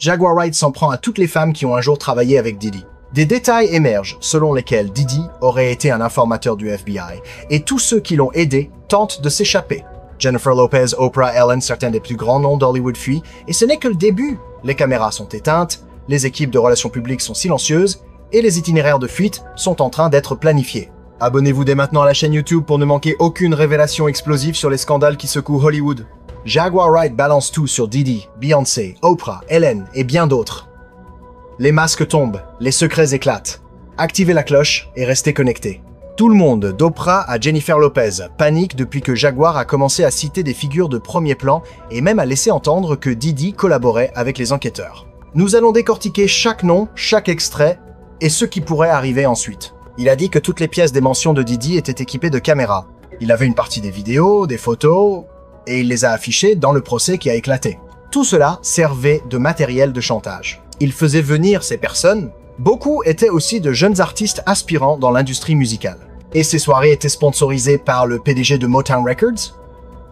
Jaguar Wright s'en prend à toutes les femmes qui ont un jour travaillé avec Diddy. Des détails émergent selon lesquels Diddy aurait été un informateur du FBI, et tous ceux qui l'ont aidé tentent de s'échapper. Jennifer Lopez, Oprah, Ellen, certains des plus grands noms d'Hollywood fuient, et ce n'est que le début. Les caméras sont éteintes, les équipes de relations publiques sont silencieuses, et les itinéraires de fuite sont en train d'être planifiés. Abonnez-vous dès maintenant à la chaîne YouTube pour ne manquer aucune révélation explosive sur les scandales qui secouent Hollywood. Jaguar Wright balance tout sur Diddy, Beyoncé, Oprah, Ellen et bien d'autres. Les masques tombent, les secrets éclatent. Activez la cloche et restez connectés. Tout le monde, d'Oprah à Jennifer Lopez, panique depuis que Jaguar a commencé à citer des figures de premier plan et même à laisser entendre que Diddy collaborait avec les enquêteurs. Nous allons décortiquer chaque nom, chaque extrait et ce qui pourrait arriver ensuite. Il a dit que toutes les pièces des mentions de Diddy étaient équipées de caméras. Il avait une partie des vidéos, des photos, et il les a affichées dans le procès qui a éclaté. Tout cela servait de matériel de chantage. Il faisait venir ces personnes. Beaucoup étaient aussi de jeunes artistes aspirants dans l'industrie musicale. Et ces soirées étaient sponsorisées par le PDG de Motown Records,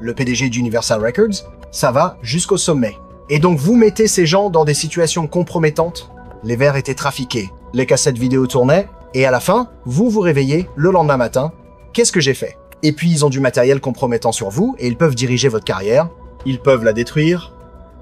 le PDG d'Universal Records. Ça va jusqu'au sommet. Et donc vous mettez ces gens dans des situations compromettantes. Les verres étaient trafiqués, les cassettes vidéo tournaient, et à la fin, vous vous réveillez le lendemain matin. Qu'est-ce que j'ai fait? Et puis ils ont du matériel compromettant sur vous, et ils peuvent diriger votre carrière. Ils peuvent la détruire,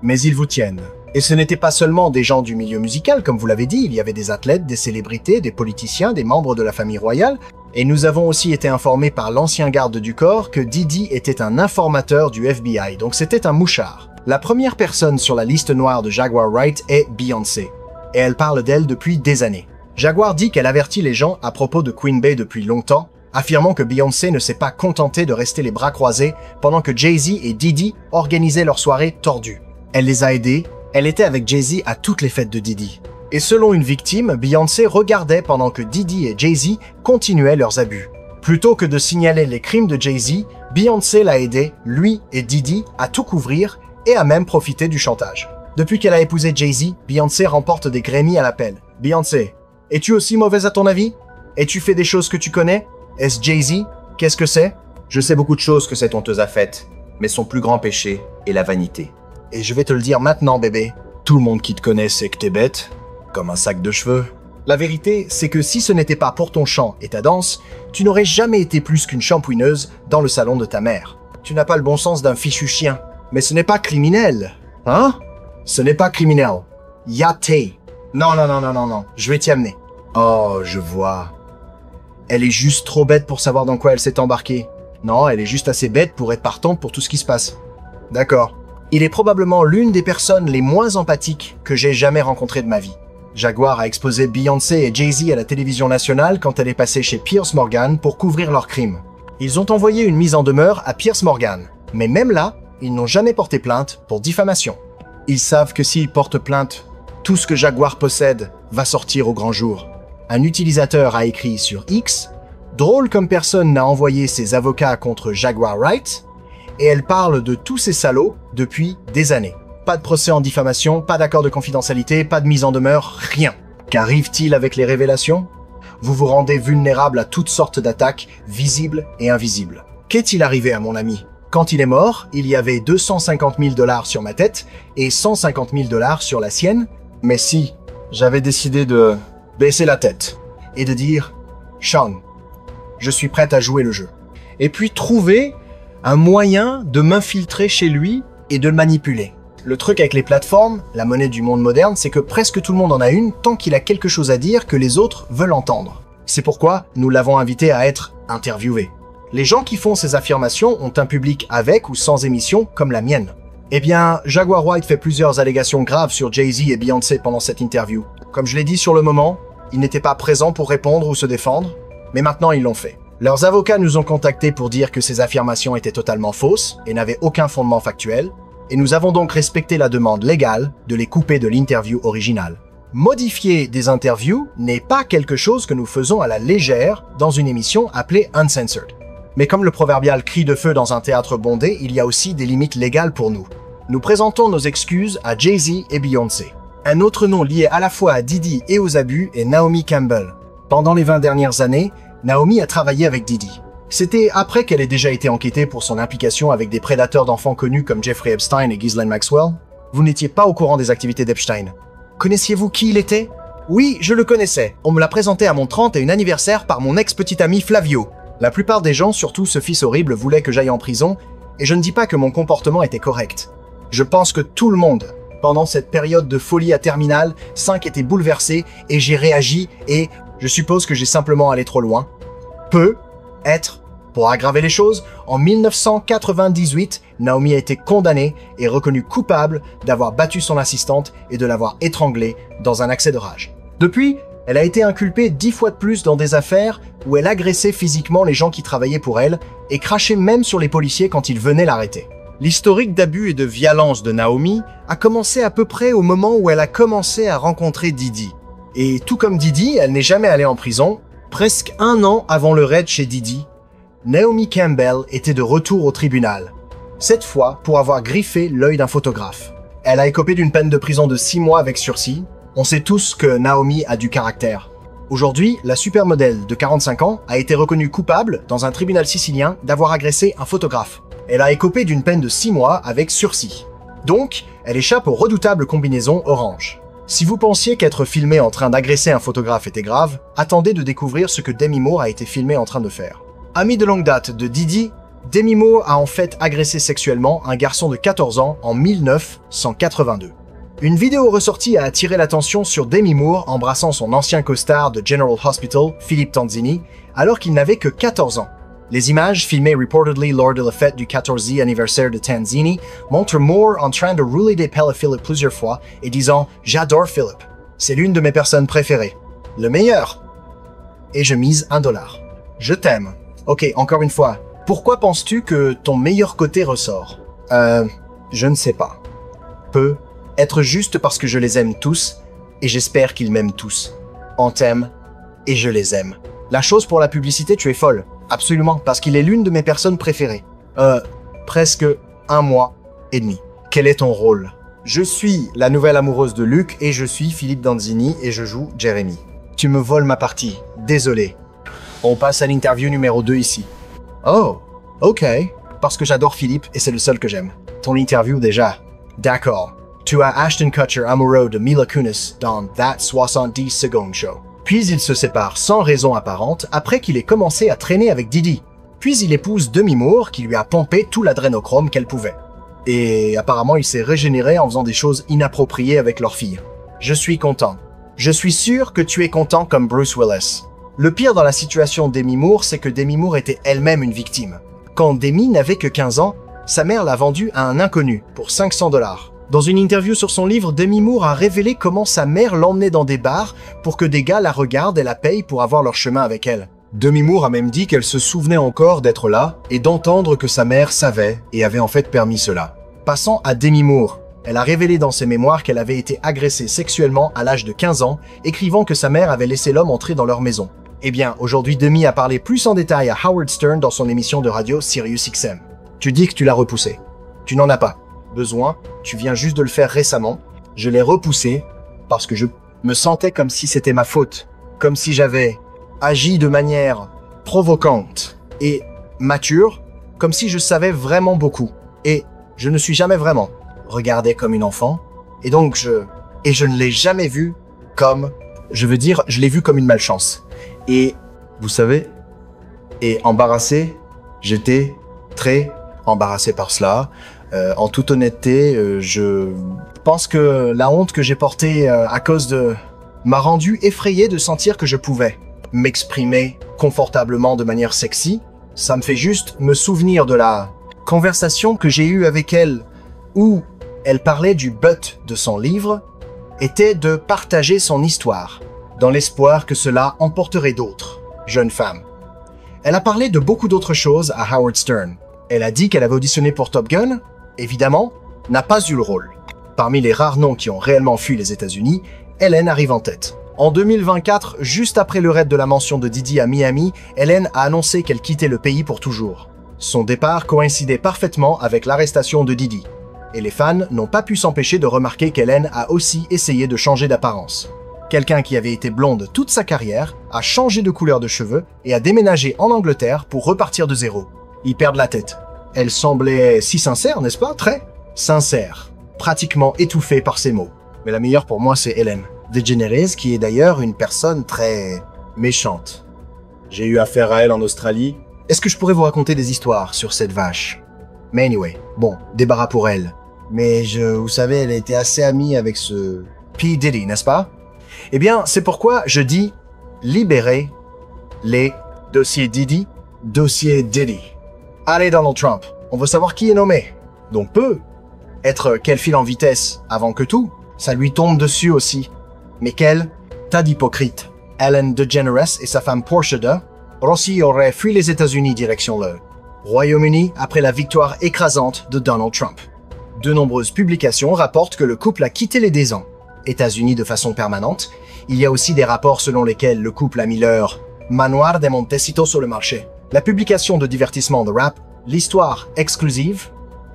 mais ils vous tiennent. Et ce n'était pas seulement des gens du milieu musical, comme vous l'avez dit, il y avait des athlètes, des célébrités, des politiciens, des membres de la famille royale, et nous avons aussi été informés par l'ancien garde du corps que Diddy était un informateur du FBI, donc c'était un mouchard. La première personne sur la liste noire de Jaguar Wright est Beyoncé, et elle parle d'elle depuis des années. Jaguar dit qu'elle avertit les gens à propos de Queen Bey depuis longtemps, affirmant que Beyoncé ne s'est pas contentée de rester les bras croisés pendant que Jay-Z et Diddy organisaient leurs soirées tordues. Elle les a aidés, elle était avec Jay-Z à toutes les fêtes de Diddy. Et selon une victime, Beyoncé regardait pendant que Diddy et Jay-Z continuaient leurs abus. Plutôt que de signaler les crimes de Jay-Z, Beyoncé l'a aidé, lui et Diddy, à tout couvrir et à même profiter du chantage. Depuis qu'elle a épousé Jay-Z, Beyoncé remporte des Grammy à l'appel. Beyoncé, es-tu aussi mauvaise à ton avis? Et tu fais des choses que tu connais? Est-ce Jay-Z? Qu'est-ce que c'est? Je sais beaucoup de choses que cette honteuse a faites, mais son plus grand péché est la vanité. Et je vais te le dire maintenant, bébé. Tout le monde qui te connaît sait que t'es bête, comme un sac de cheveux. La vérité, c'est que si ce n'était pas pour ton chant et ta danse, tu n'aurais jamais été plus qu'une shampouineuse dans le salon de ta mère. Tu n'as pas le bon sens d'un fichu chien. Mais ce n'est pas criminel. Hein? Ce n'est pas criminel. Yaté. Non, je vais t'y amener. Oh, je vois. Elle est juste trop bête pour savoir dans quoi elle s'est embarquée. Non, elle est juste assez bête pour être partante pour tout ce qui se passe. D'accord. Il est probablement l'une des personnes les moins empathiques que j'ai jamais rencontrées de ma vie. Jaguar a exposé Beyoncé et Jay-Z à la télévision nationale quand elle est passée chez Piers Morgan pour couvrir leurs crimes. Ils ont envoyé une mise en demeure à Piers Morgan, mais même là, ils n'ont jamais porté plainte pour diffamation. Ils savent que s'ils portent plainte, tout ce que Jaguar possède va sortir au grand jour. Un utilisateur a écrit sur X « Drôle comme personne n'a envoyé ses avocats contre Jaguar Wright » et elle parle de tous ces salauds depuis des années. Pas de procès en diffamation, pas d'accord de confidentialité, pas de mise en demeure, rien. Qu'arrive-t-il avec les révélations? Vous vous rendez vulnérable à toutes sortes d'attaques, visibles et invisibles. Qu'est-il arrivé à mon ami? Quand il est mort, il y avait 250 000 $ sur ma tête et 150 000 $ sur la sienne. Mais si, j'avais décidé de baisser la tête et de dire « Sean, je suis prête à jouer le jeu. » Et puis trouver un moyen de m'infiltrer chez lui et de le manipuler. Le truc avec les plateformes, la monnaie du monde moderne, c'est que presque tout le monde en a une tant qu'il a quelque chose à dire que les autres veulent entendre. C'est pourquoi nous l'avons invité à être interviewé. Les gens qui font ces affirmations ont un public avec ou sans émission comme la mienne. Eh bien, Jaguar Wright fait plusieurs allégations graves sur Jay-Z et Beyoncé pendant cette interview. Comme je l'ai dit sur le moment, ils n'étaient pas présents pour répondre ou se défendre, mais maintenant ils l'ont fait. Leurs avocats nous ont contactés pour dire que ces affirmations étaient totalement fausses et n'avaient aucun fondement factuel, et nous avons donc respecté la demande légale de les couper de l'interview originale. Modifier des interviews n'est pas quelque chose que nous faisons à la légère dans une émission appelée Uncensored. Mais comme le proverbial cri de feu dans un théâtre bondé, il y a aussi des limites légales pour nous. Nous présentons nos excuses à Jay-Z et Beyoncé. Un autre nom lié à la fois à Diddy et aux abus est Naomi Campbell. Pendant les 20 dernières années, Naomi a travaillé avec Diddy. C'était après qu'elle ait déjà été enquêtée pour son implication avec des prédateurs d'enfants connus comme Jeffrey Epstein et Ghislaine Maxwell. Vous n'étiez pas au courant des activités d'Epstein. Connaissiez-vous qui il était? Oui, je le connaissais. On me l'a présenté à mon 31e anniversaire par mon ex-petit ami Flavio. La plupart des gens, surtout ce fils horrible, voulaient que j'aille en prison, et je ne dis pas que mon comportement était correct. Je pense que tout le monde, pendant cette période de folie à Terminal 5, était bouleversé, et j'ai réagi, et je suppose que j'ai simplement allé trop loin. Peut être, pour aggraver les choses, en 1998, Naomi a été condamnée et reconnue coupable d'avoir battu son assistante et de l'avoir étranglée dans un accès de rage. Depuis, elle a été inculpée 10 fois de plus dans des affaires où elle agressait physiquement les gens qui travaillaient pour elle et crachait même sur les policiers quand ils venaient l'arrêter. L'historique d'abus et de violence de Naomi a commencé à peu près au moment où elle a commencé à rencontrer Didi. Et tout comme Didi, elle n'est jamais allée en prison. Presque un an avant le raid chez Didi, Naomi Campbell était de retour au tribunal, cette fois pour avoir griffé l'œil d'un photographe. Elle a écopé d'une peine de prison de 6 mois avec sursis. On sait tous que Naomi a du caractère. Aujourd'hui, la supermodèle de 45 ans a été reconnue coupable, dans un tribunal sicilien, d'avoir agressé un photographe. Elle a écopé d'une peine de 6 mois avec sursis. Donc, elle échappe aux redoutables combinaisons orange. Si vous pensiez qu'être filmé en train d'agresser un photographe était grave, attendez de découvrir ce que Demi Moore a été filmé en train de faire. Ami de longue date de Didi, Demi Moore a en fait agressé sexuellement un garçon de 14 ans en 1982. Une vidéo ressortie a attiré l'attention sur Demi Moore embrassant son ancien costard de General Hospital, Philippe Tanzini, alors qu'il n'avait que 14 ans. Les images, filmées reportedly lors de la fête du 14e anniversaire de Tanzini, montrent Moore en train de rouler des pelles à Philippe plusieurs fois et disant « J'adore Philippe. C'est l'une de mes personnes préférées. Le meilleur. Et je mise $1. Je t'aime. » Ok, encore une fois, pourquoi penses-tu que ton meilleur côté ressort? Je ne sais pas. Peut être juste parce que je les aime tous, et j'espère qu'ils m'aiment tous. On t'aime, et je les aime. La chose pour la publicité, tu es folle. Absolument, parce qu'il est l'une de mes personnes préférées. Presque 1 mois et demi. Quel est ton rôle? Je suis la nouvelle amoureuse de Luc, et je suis Philippe Danzini, et je joue Jeremy. Tu me voles ma partie. Désolé. On passe à l'interview numéro 2 ici. Oh, ok. Parce que j'adore Philippe, et c'est le seul que j'aime. Ton interview déjà. D'accord. Tu as Ashton Kutcher amoureux de Mila Kunis dans That 70 Seconds Show. Puis il se sépare sans raison apparente après qu'il ait commencé à traîner avec Didi. Puis il épouse Demi Moore qui lui a pompé tout l'adrénochrome qu'elle pouvait. Et apparemment il s'est régénéré en faisant des choses inappropriées avec leur fille. Je suis content. Je suis sûr que tu es content comme Bruce Willis. Le pire dans la situation Demi Moore, c'est que Demi Moore était elle-même une victime. Quand Demi n'avait que 15 ans, sa mère l'a vendue à un inconnu pour $500. Dans une interview sur son livre, Demi Moore a révélé comment sa mère l'emmenait dans des bars pour que des gars la regardent et la payent pour avoir leur chemin avec elle. Demi Moore a même dit qu'elle se souvenait encore d'être là et d'entendre que sa mère savait et avait en fait permis cela. Passant à Demi Moore, elle a révélé dans ses mémoires qu'elle avait été agressée sexuellement à l'âge de 15 ans, écrivant que sa mère avait laissé l'homme entrer dans leur maison. Eh bien, aujourd'hui, Demi a parlé plus en détail à Howard Stern dans son émission de radio Sirius XM. Tu dis que tu l'as repoussé. Tu n'en as pas besoin, tu viens juste de le faire récemment. Je l'ai repoussé parce que je me sentais comme si c'était ma faute, comme si j'avais agi de manière provocante et mature, comme si je savais vraiment beaucoup. Et je ne suis jamais vraiment regardé comme une enfant, et donc je ne l'ai jamais vu comme, je veux dire, je l'ai vu comme une malchance. Et, vous savez, et embarrassé, j'étais très embarrassé par cela. En toute honnêteté, je pense que la honte que j'ai portée à cause de m'a rendu effrayé de sentir que je pouvais m'exprimer confortablement de manière sexy. Ça me fait juste me souvenir de la conversation que j'ai eue avec elle où elle parlait du but de son livre était de partager son histoire dans l'espoir que cela emporterait d'autres jeunes femmes. Elle a parlé de beaucoup d'autres choses à Howard Stern. Elle a dit qu'elle avait auditionné pour Top Gun, évidemment, n'a pas eu le rôle. Parmi les rares noms qui ont réellement fui les États-Unis, Hélène arrive en tête. En 2024, juste après le raid de la mansion de Didi à Miami, Hélène a annoncé qu'elle quittait le pays pour toujours. Son départ coïncidait parfaitement avec l'arrestation de Didi. Et les fans n'ont pas pu s'empêcher de remarquer qu'Hélène a aussi essayé de changer d'apparence. Quelqu'un qui avait été blonde toute sa carrière a changé de couleur de cheveux et a déménagé en Angleterre pour repartir de zéro. Ils perdent la tête. Elle semblait si sincère, n'est-ce pas? Très sincère. pratiquement étouffé par ses mots. Mais la meilleure pour moi, c'est Ellen DeGeneres, qui est d'ailleurs une personne très méchante. J'ai eu affaire à elle en Australie. Est-ce que je pourrais vous raconter des histoires sur cette vache? Mais anyway, bon, débarras pour elle. Mais vous savez, elle était assez amie avec ce P. Diddy, n'est-ce pas? Eh bien, c'est pourquoi je dis libérer les dossiers Diddy, dossier Diddy. Allez, Donald Trump, on veut savoir qui est nommé. Donc peut être quel file en vitesse avant que tout, ça lui tombe dessus aussi. Mais quel tas d'hypocrites. Ellen DeGeneres et sa femme Portia de Rossi auraient fui les États-Unis direction le Royaume-Uni après la victoire écrasante de Donald Trump. De nombreuses publications rapportent que le couple a quitté les 10 ans. États-Unis de façon permanente. Il y a aussi des rapports selon lesquels le couple a mis leur manoir de Montecito sur le marché. La publication de divertissement de rap, l'histoire exclusive,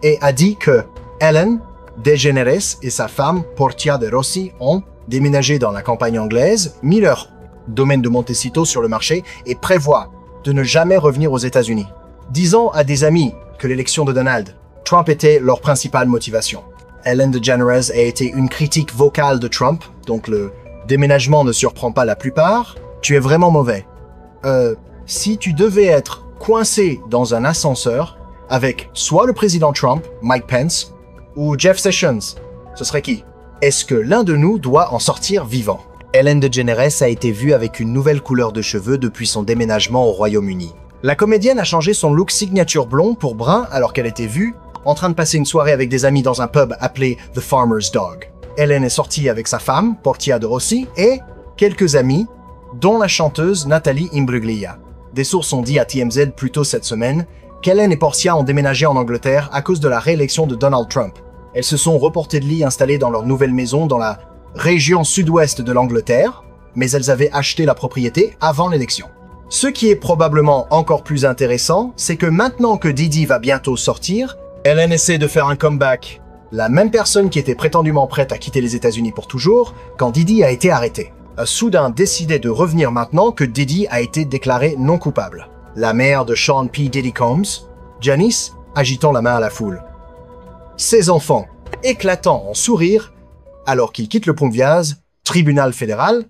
et a dit que Ellen DeGeneres et sa femme Portia de Rossi ont déménagé dans la campagne anglaise, mis leur domaine de Montecito sur le marché et prévoient de ne jamais revenir aux États-Unis. Disant à des amis que l'élection de Donald Trump était leur principale motivation. Ellen DeGeneres a été une critique vocale de Trump, donc le déménagement ne surprend pas la plupart. Tu es vraiment mauvais. Si tu devais être coincé dans un ascenseur avec soit le président Trump, Mike Pence, ou Jeff Sessions, ce serait qui? Est-ce que l'un de nous doit en sortir vivant? Ellen DeGeneres a été vue avec une nouvelle couleur de cheveux depuis son déménagement au Royaume-Uni. La comédienne a changé son look signature blond pour brun alors qu'elle était vue en train de passer une soirée avec des amis dans un pub appelé The Farmer's Dog. Ellen est sortie avec sa femme, Portia de Rossi, et quelques amis, dont la chanteuse Nathalie Imbruglia. Des sources ont dit à TMZ plus tôt cette semaine qu'Ellen et Portia ont déménagé en Angleterre à cause de la réélection de Donald Trump. Elles se sont reportées de lit installées dans leur nouvelle maison dans la région sud-ouest de l'Angleterre, mais elles avaient acheté la propriété avant l'élection. Ce qui est probablement encore plus intéressant, c'est que maintenant que Diddy va bientôt sortir, Ellen essaie de faire un comeback. La même personne qui était prétendument prête à quitter les États-Unis pour toujours quand Diddy a été arrêté a soudain décidé de revenir maintenant que Diddy a été déclaré non coupable. La mère de Sean P. Diddy Combs, Janice, agitant la main à la foule. Ses enfants, éclatant en sourire, alors qu'ils quittent le Ponviaz, tribunal fédéral,